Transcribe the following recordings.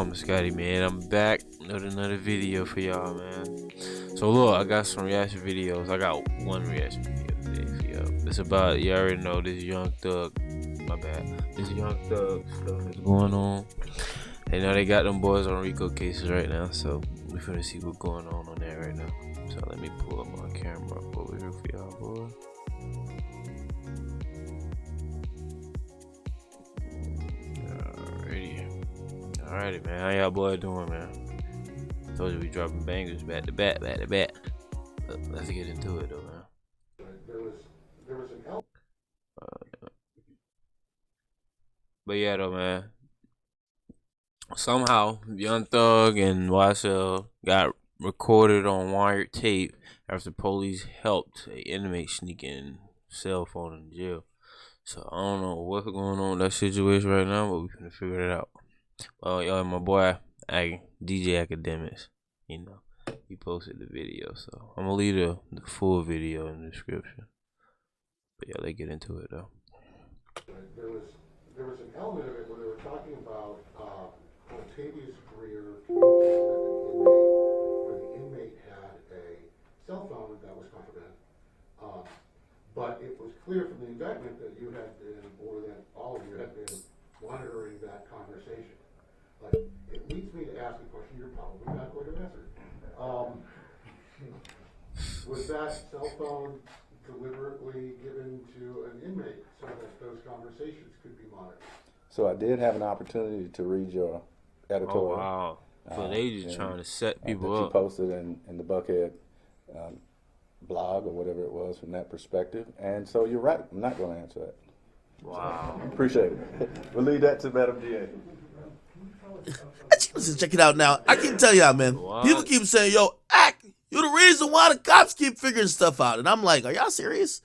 X-HumbleScotty, man. I'm back with another video for y'all, man. So look, I got some reaction videos. I got one reaction video today for y'all. It's about, you already know, this young thug. My bad. This young thug stuff is going on. They know they got them boys on RICO cases right now, so we finna see what's going on that right now. So let me pull up my camera up over here for y'all, boys. Alrighty, man. How y'all boy doing, man? Told you we dropping bangers back to back, back to back. Let's get into it, though, man. There was an But yeah, though, man. Somehow, Young Thug and YSL got recorded on wiretape after police helped an inmate sneak in cell phone in jail. So I don't know what's going on with that situation right now, but we finna figure it out. Yo, my boy, DJ Academics, you know, he posted the video, so I'm gonna leave the full video in the description. But yeah, let's get into it though. There was an element of it where they were talking about Octavius Greer communicating with an inmate, where the inmate had a cell phone that was contraband. But it was clear from the indictment that you had been, or that all of you had been monitoring that conversation. Like, it leads me to ask a question you're probably not going to answer. Was that cell phone deliberately given to an inmate so that those conversations could be monitored? So I did have an opportunity to read your editorial. Oh wow! So they just trying to set people that up. you posted in the Buckhead blog or whatever it was from that perspective. And so you're right. I'm not going to answer that. Wow. Appreciate it. We'll leave that to Madam DA. Listen, check it out now. I can tell y'all, man. What? People keep saying, yo, you're the reason why the cops keep figuring stuff out. And I'm like, are y'all serious?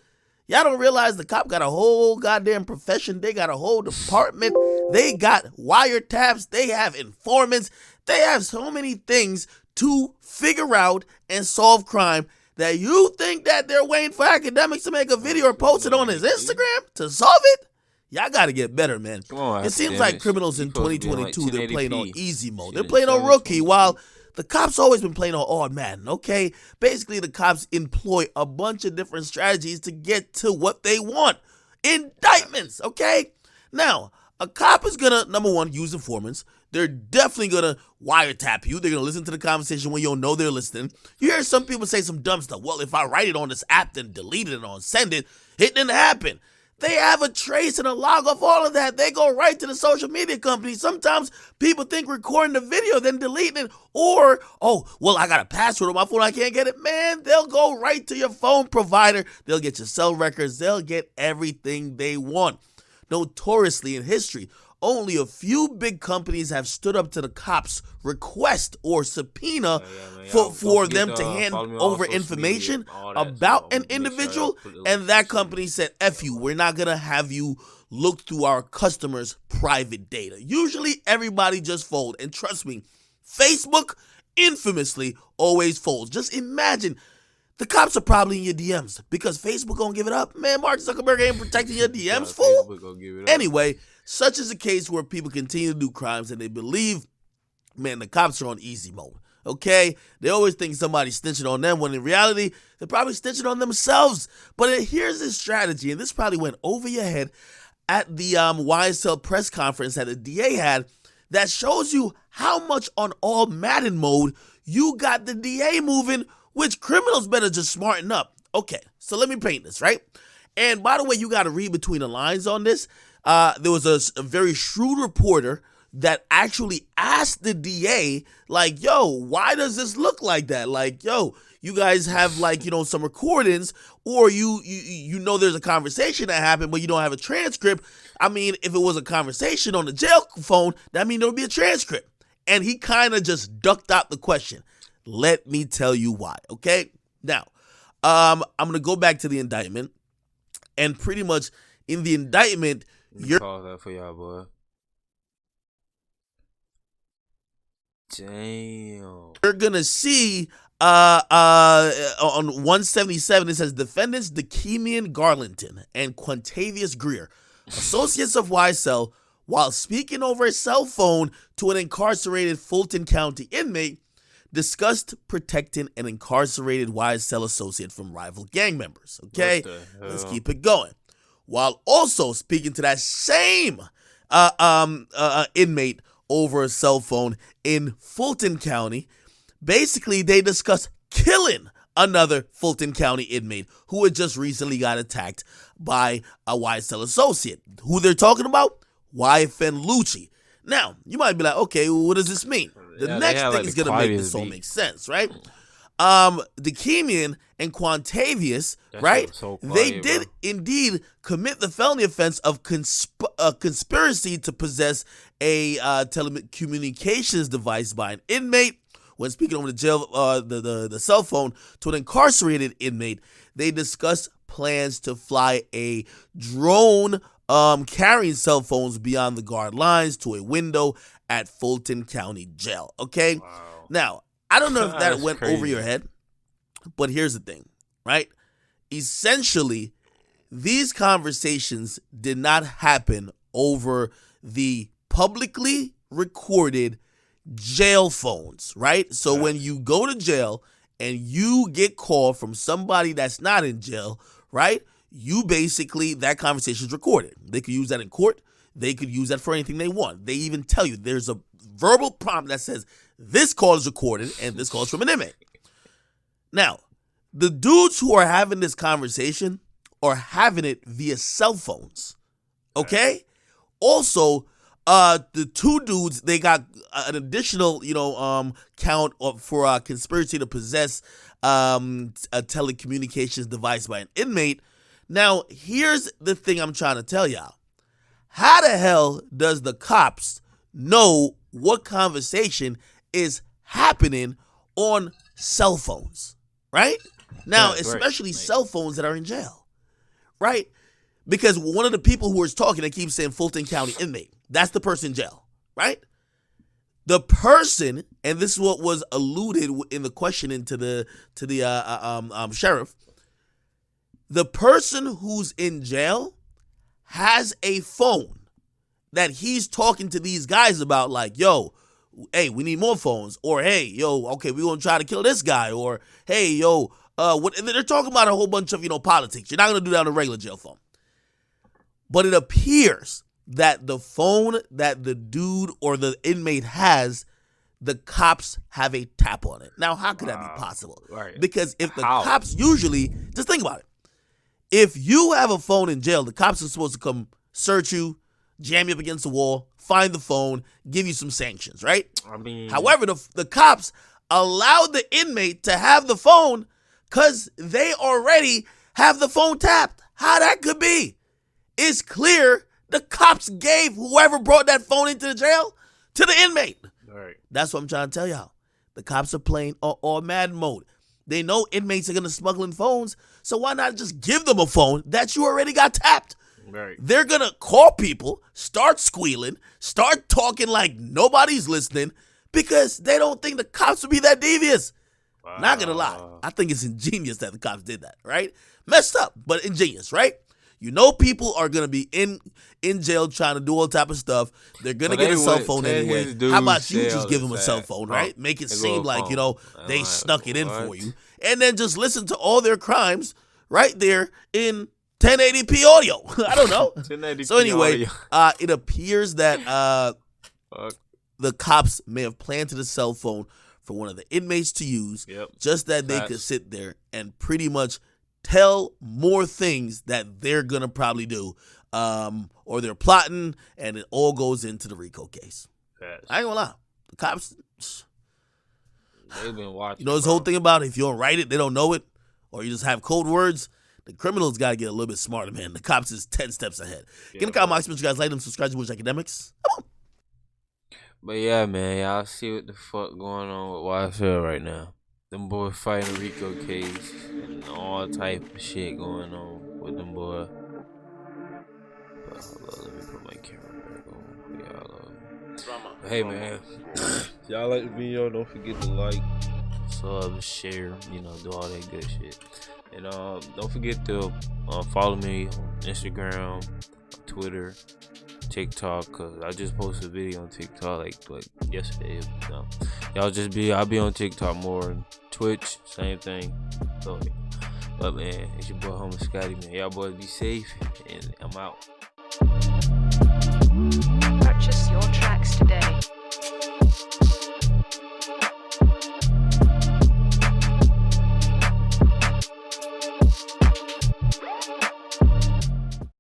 Y'all don't realize the cop got a whole goddamn profession. They got a whole department. They got wiretaps. They have informants. They have so many things to figure out and solve crime that you think that they're waiting for academics to make a video or post it on his Instagram to solve it? Y'all got to get better, man. Come on, it seems like criminals in supposed to be on, 2022, they're playing on 1080p. easy mode. Shit They're is playing on 720p. rookie, while the cops always been playing on odd man, okay? Basically, the cops employ a bunch of different strategies to get to what they want. Indictments, okay? Now, a cop is gonna, number one, use informants. They're definitely gonna wiretap you. They're gonna listen to the conversation when you don't know they're listening. You hear some people say some dumb stuff. Well, if I write it on this app, then delete it or send it, it didn't happen. They have a trace and a log of all of that. They go right to the social media companies. Sometimes people think recording the video, then deleting it, or, oh, well, I got a password on my phone, I can't get it. Man, they'll go right to your phone provider. They'll get your cell records. They'll get everything they want. Notoriously in history, only a few big companies have stood up to the cops' request or subpoena for them to hand over information about an individual, and that company said, F you, we're not going to have you look through our customers' private data. Usually everybody just folds, and trust me, Facebook infamously always folds. Just imagine, the cops are probably in your DMs because Facebook don't give it up. Man, Mark Zuckerberg ain't protecting your DMs, fool. Anyway, such is the case where people continue to do crimes and they believe, man, the cops are on easy mode, okay? They always think somebody's snitching on them when in reality, they're probably snitching on themselves. But here's this strategy, and this probably went over your head at the YSL press conference that the DA had, that shows you how much on all Madden mode you got the DA moving, which criminals better just smarten up. Okay, so let me paint this, right? And by the way, you got to read between the lines on this. There was a very shrewd reporter that actually asked the DA, like, yo, why does this look like that? Like, yo, you guys have, like, you know, some recordings, or you know there's a conversation that happened, but you don't have a transcript. I mean, if it was a conversation on the jail phone, that means there would be a transcript. And he kind of just ducked out the question. Let me tell you why, okay? Now, I'm going to go back to the indictment, and pretty much in the indictment, you're... Pause that for y'all, boy. Damn. You're going to see on 177, it says, defendants Dikemian Garlington and Quintavious Greer, associates of YSL, while speaking over a cell phone to an incarcerated Fulton County inmate, discussed protecting an incarcerated YSL associate from rival gang members. Okay, let's keep it going. While also speaking to that same inmate over a cell phone in Fulton County, basically they discussed killing another Fulton County inmate who had just recently got attacked by a YSL associate. Who they're talking about? YFN Lucci. Now, you might be like, okay, well, what does this mean? The next thing is going to make this all make sense, right? Dikemian and Quantavious, right? So quiet, they did indeed commit the felony offense of conspiracy to possess a telecommunications device by an inmate. When speaking over the jail, the cell phone to an incarcerated inmate, they discussed plans to fly a drone carrying cell phones beyond the guard lines to a window at Fulton County Jail. Okay, wow. Now I don't know if that went over your head, but here's the thing, right? Essentially, these conversations did not happen over the publicly recorded jail phones, right? So when you go to jail and you get called from somebody that's not in jail, right? You basically, that conversation is recorded. They could use that in court. They could use that for anything they want. They even tell you there's a verbal prompt that says this call is recorded and this call is from an inmate. Now, the dudes who are having this conversation are having it via cell phones, okay? Also, the two dudes, they got an additional, count for conspiracy to possess a telecommunications device by an inmate. Now, here's the thing I'm trying to tell y'all. How the hell does the cops know what conversation is happening on cell phones, right? Now, especially cell phones that are in jail, right? Because one of the people who is talking, they keep saying Fulton County inmate. That's the person in jail, right? The person, and this is what was alluded in the questioning to the sheriff, the person who's in jail has a phone that he's talking to these guys about, like, yo, hey, we need more phones, or hey, yo, okay, we're gonna try to kill this guy, or hey, yo, what? They're talking about a whole bunch of politics. You're not gonna do that on a regular jail phone. But it appears that the phone that the dude or the inmate has, the cops have a tap on it. Now, how could that be possible? Right. Because if the cops usually, just think about it. If you have a phone in jail, the cops are supposed to come search you, jam you up against the wall, find the phone, give you some sanctions, right? However, the cops allowed the inmate to have the phone because they already have the phone tapped. How that could be? It's clear the cops gave whoever brought that phone into the jail to the inmate. Right. That's what I'm trying to tell y'all. The cops are playing on Madden mode. They know inmates are going to smuggle in phones, so why not just give them a phone that you already got tapped? Right. They're going to call people, start squealing, start talking like nobody's listening because they don't think the cops will be that devious. Wow. Not going to lie. I think it's ingenious that the cops did that, right? Messed up, but ingenious, right? People are going to be in jail trying to do all type of stuff. They're going to get a cell phone anyway. How about you just give them a cell phone, right? Make it seem like, they snuck it in for you. And then just listen to all their crimes right there in 1080p audio. I don't know. 1080p so anyway, it appears that the cops may have planted a cell phone for one of the inmates to use just that they could sit there and pretty much tell more things that they're going to probably do or they're plotting, and it all goes into the RICO case. Yes. I ain't going to lie. The cops, they've been watching. This whole thing about if you don't write it, they don't know it, or you just have code words. The criminals got to get a little bit smarter, man. The cops is 10 steps ahead. Get in the comments, you guys like them, subscribe to Bush Academics. Come on. But yeah, man, y'all see what the fuck going on with YSL right now. Them boys fighting a RICO case and all type of shit going on with them boys. But hold on, let me put my camera back on for y'all. Hey man, y'all like the video, don't forget to like, sub, share, do all that good shit. And don't forget to follow me on Instagram, Twitter, TikTok, cause I just posted a video on TikTok like yesterday. So I'll be on TikTok more. Twitch, same thing. So, but man, it's your boy HumbleScotty, man. Y'all boys be safe, and I'm out. Purchase your tracks today.